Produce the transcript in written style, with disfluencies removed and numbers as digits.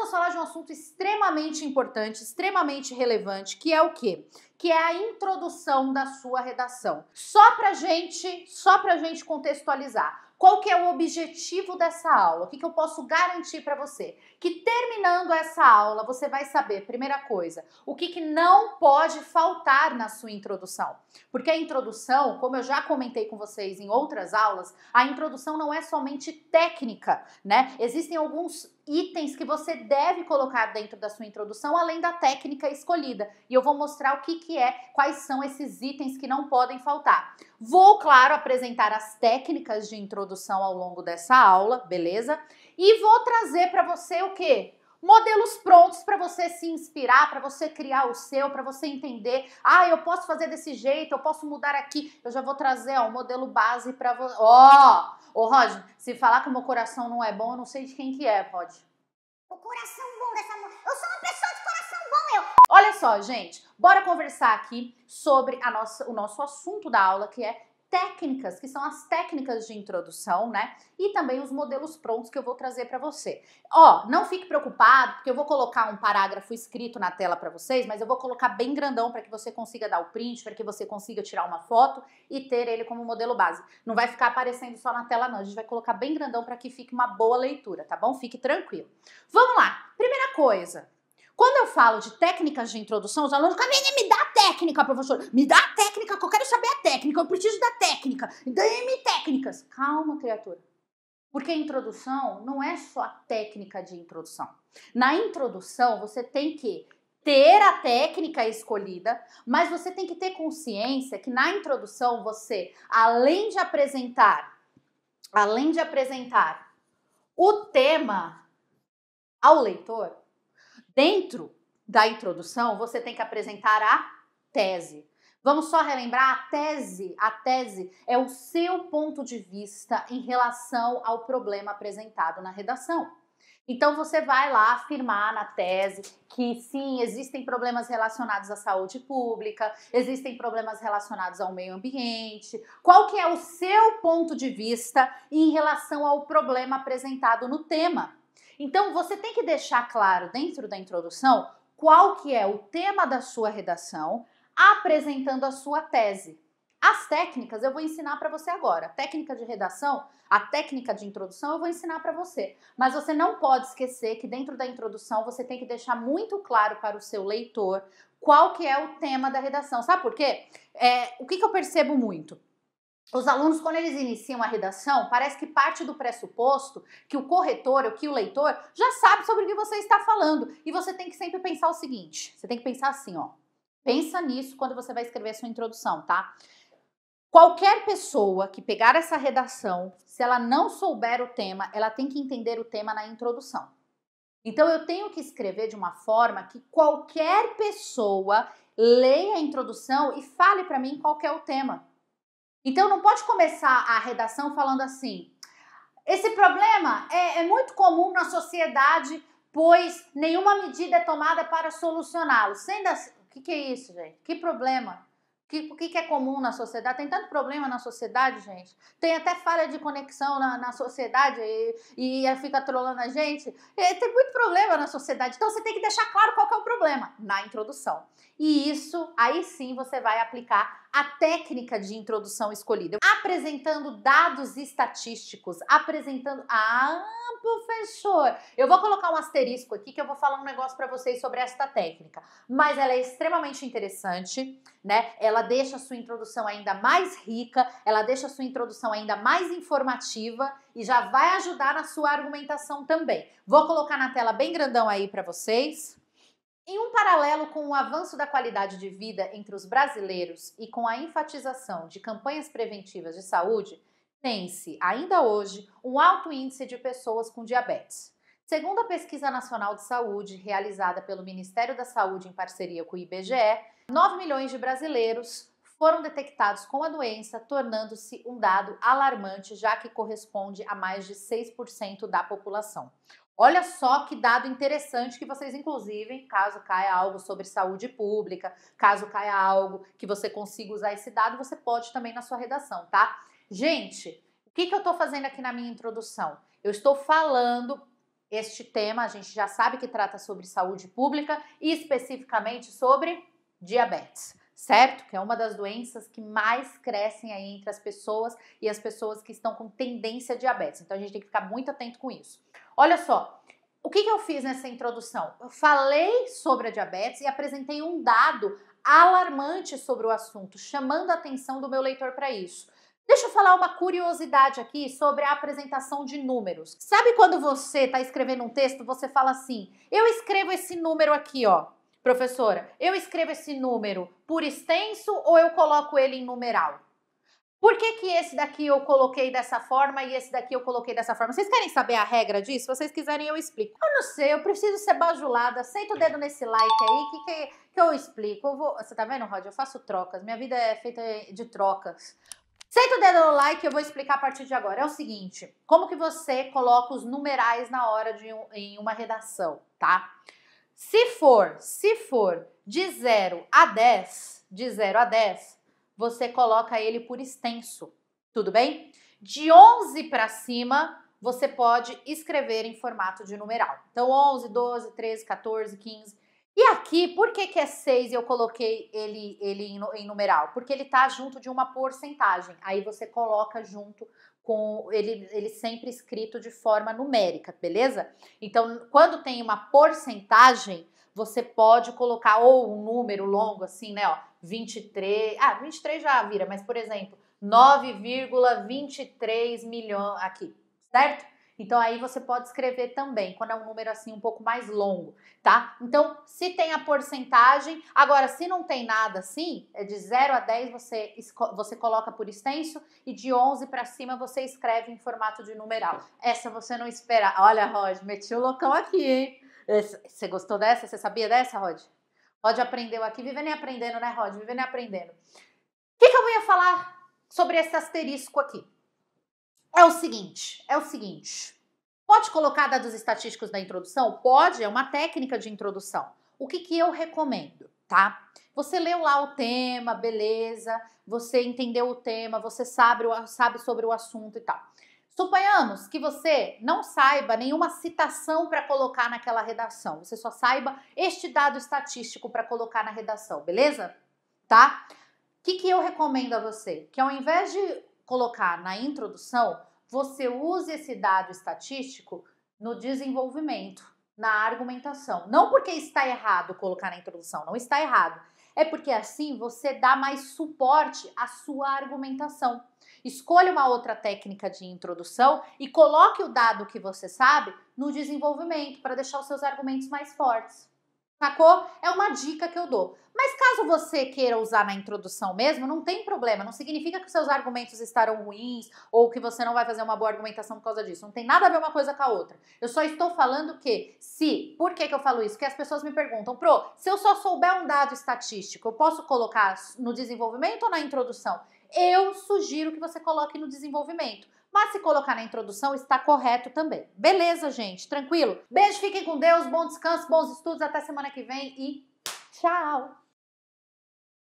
vamos falar de um assunto extremamente importante, extremamente relevante, que é o quê? Que é a introdução da sua redação. Só pra gente contextualizar. Qual que é o objetivo dessa aula? O que eu posso garantir para você? Que terminando essa aula, você vai saber, primeira coisa, o que não pode faltar na sua introdução. Porque a introdução, como eu já comentei com vocês em outras aulas, a introdução não é somente técnica, né? Existem alguns itens que você deve colocar dentro da sua introdução, além da técnica escolhida. E eu vou mostrar o que quais são esses itens que não podem faltar. Vou, claro, apresentar as técnicas de introdução ao longo dessa aula, beleza? E vou trazer para você o quê? Modelos prontos para você se inspirar, para você criar o seu, para você entender. Ah, eu posso fazer desse jeito, eu posso mudar aqui. Eu já vou trazer o modelo base para você. Ô Roger, se falar que o meu coração não é bom, eu não sei de quem que é, Rod. O coração bom dessa mulher. Eu sou uma pessoa de coração bom, eu. Olha só, gente, bora conversar aqui sobre o nosso assunto da aula, que é técnicas, que são as técnicas de introdução, né? E também os modelos prontos que eu vou trazer para você. Não fique preocupado, porque eu vou colocar um parágrafo escrito na tela para vocês, mas eu vou colocar bem grandão para que você consiga dar o print, para que você consiga tirar uma foto e ter ele como modelo base. Não vai ficar aparecendo só na tela não, a gente vai colocar bem grandão para que fique uma boa leitura, tá bom? Fique tranquilo. Vamos lá, primeira coisa. Quando eu falo de técnicas de introdução, os alunos ficam, me dá a técnica, professor, me dá a técnica, que eu quero saber a técnica, eu preciso da técnica, dê-me técnicas. Calma, criatura. Porque a introdução não é só a técnica de introdução. Na introdução, você tem que ter a técnica escolhida, mas você tem que ter consciência que na introdução você, além de apresentar o tema ao leitor, dentro da introdução, você tem que apresentar a tese. Vamos só relembrar, a tese é o seu ponto de vista em relação ao problema apresentado na redação. Então você vai lá afirmar na tese que sim, existem problemas relacionados à saúde pública, existem problemas relacionados ao meio ambiente. Qual que é o seu ponto de vista em relação ao problema apresentado no tema? Então, você tem que deixar claro dentro da introdução qual que é o tema da sua redação, apresentando a sua tese. As técnicas eu vou ensinar para você agora. A técnica de redação, a técnica de introdução eu vou ensinar para você. Mas você não pode esquecer que dentro da introdução você tem que deixar muito claro para o seu leitor qual que é o tema da redação. Sabe por quê? O que eu percebo muito? Os alunos, quando eles iniciam a redação, parece que parte do pressuposto que o corretor ou que o leitor já sabe sobre o que você está falando. E você tem que sempre pensar o seguinte, você tem que pensar assim, pensa nisso quando você vai escrever a sua introdução, tá? Qualquer pessoa que pegar essa redação, se ela não souber o tema, ela tem que entender o tema na introdução. Então eu tenho que escrever de uma forma que qualquer pessoa leia a introdução e fale para mim qual que é o tema. Então não pode começar a redação falando assim, esse problema é muito comum na sociedade, pois nenhuma medida é tomada para solucioná-lo. O que é isso, gente? Que problema? O que é comum na sociedade? Tem tanto problema na sociedade, gente. Tem até falha de conexão na sociedade e fica trolando a gente. Tem muito problema na sociedade. Então você tem que deixar claro qual que é o problema na introdução. E isso, aí sim, você vai aplicar a técnica de introdução escolhida. Apresentando dados estatísticos, professor, eu vou colocar um asterisco aqui que eu vou falar um negócio para vocês sobre esta técnica. Mas ela é extremamente interessante, né? Ela deixa a sua introdução ainda mais rica, ela deixa a sua introdução ainda mais informativa e já vai ajudar na sua argumentação também. Vou colocar na tela bem grandão aí para vocês. Em um paralelo com o avanço da qualidade de vida entre os brasileiros e com a enfatização de campanhas preventivas de saúde, tem-se, ainda hoje, um alto índice de pessoas com diabetes. Segundo a Pesquisa Nacional de Saúde, realizada pelo Ministério da Saúde em parceria com o IBGE, 9 milhões de brasileiros foram detectados com a doença, tornando-se um dado alarmante, já que corresponde a mais de 6% da população. Olha só que dado interessante que vocês, inclusive, caso caia algo sobre saúde pública, caso caia algo que você consiga usar esse dado, você pode também na sua redação, tá? Gente, o que eu tô fazendo aqui na minha introdução? Eu estou falando Este tema a gente já sabe que trata sobre saúde pública e especificamente sobre diabetes, certo? Que é uma das doenças que mais crescem aí entre as pessoas e as pessoas que estão com tendência a diabetes. Então a gente tem que ficar muito atento com isso. Olha só, o que eu fiz nessa introdução? Eu falei sobre a diabetes e apresentei um dado alarmante sobre o assunto, chamando a atenção do meu leitor para isso. Deixa eu falar uma curiosidade aqui sobre a apresentação de números. Sabe quando você está escrevendo um texto, você fala assim, eu escrevo esse número aqui, ó, professora, eu escrevo esse número por extenso ou eu coloco ele em numeral? Por que que esse daqui eu coloquei dessa forma e esse daqui eu coloquei dessa forma? Vocês querem saber a regra disso? Se vocês quiserem, eu explico. Eu não sei, eu preciso ser bajulada. Senta o dedo nesse like aí que eu explico. Você tá vendo, Rod? Eu faço trocas. Minha vida é feita de trocas. Senta o dedo no like que eu vou explicar a partir de agora. É o seguinte, como que você coloca os numerais na hora em uma redação, tá? Se for de 0 a 10, você coloca ele por extenso, tudo bem? De 11 para cima, você pode escrever em formato de numeral. Então, 11, 12, 13, 14, 15... E aqui, por que é 6 e eu coloquei ele em numeral? Porque ele tá junto de uma porcentagem. Aí você coloca junto com ele sempre escrito de forma numérica, beleza? Então, quando tem uma porcentagem, você pode colocar ou um número longo assim, né, ó, 23... 23 já vira, mas, por exemplo, 9,23 milhões aqui, certo? Então, aí você pode escrever também, quando é um número assim um pouco mais longo, tá? Então, se tem a porcentagem, agora, se não tem nada assim, é de 0 a 10 você coloca por extenso e de 11 para cima você escreve em formato de numeral. Essa você não espera. Olha, Rod, meti o loucão aqui, hein? Você gostou dessa? Você sabia dessa, Rod? Rod aprendeu aqui, vivendo e aprendendo, né, Rod? Vivendo e aprendendo. O que eu ia falar sobre esse asterisco aqui? É o seguinte, pode colocar dados estatísticos na introdução? Pode, é uma técnica de introdução. O que eu recomendo, tá? Você leu lá o tema, beleza, você entendeu o tema, você sabe sobre o assunto e tal. Suponhamos que você não saiba nenhuma citação para colocar naquela redação, você só saiba este dado estatístico para colocar na redação, beleza? Tá? O que eu recomendo a você? Que ao invés de colocar na introdução, você use esse dado estatístico no desenvolvimento, na argumentação. Não porque está errado colocar na introdução, não está errado. É porque assim você dá mais suporte à sua argumentação. Escolha uma outra técnica de introdução e coloque o dado que você sabe no desenvolvimento para deixar os seus argumentos mais fortes. Sacou? É uma dica que eu dou. Mas caso você queira usar na introdução mesmo, não tem problema. Não significa que os seus argumentos estarão ruins ou que você não vai fazer uma boa argumentação por causa disso. Não tem nada a ver uma coisa com a outra. Eu só estou falando que por que eu falo isso? Porque as pessoas me perguntam, Pro, se eu só souber um dado estatístico, eu posso colocar no desenvolvimento ou na introdução? Eu sugiro que você coloque no desenvolvimento. Mas se colocar na introdução, está correto também. Beleza, gente? Tranquilo? Beijo, fiquem com Deus, bom descanso, bons estudos, até semana que vem e tchau!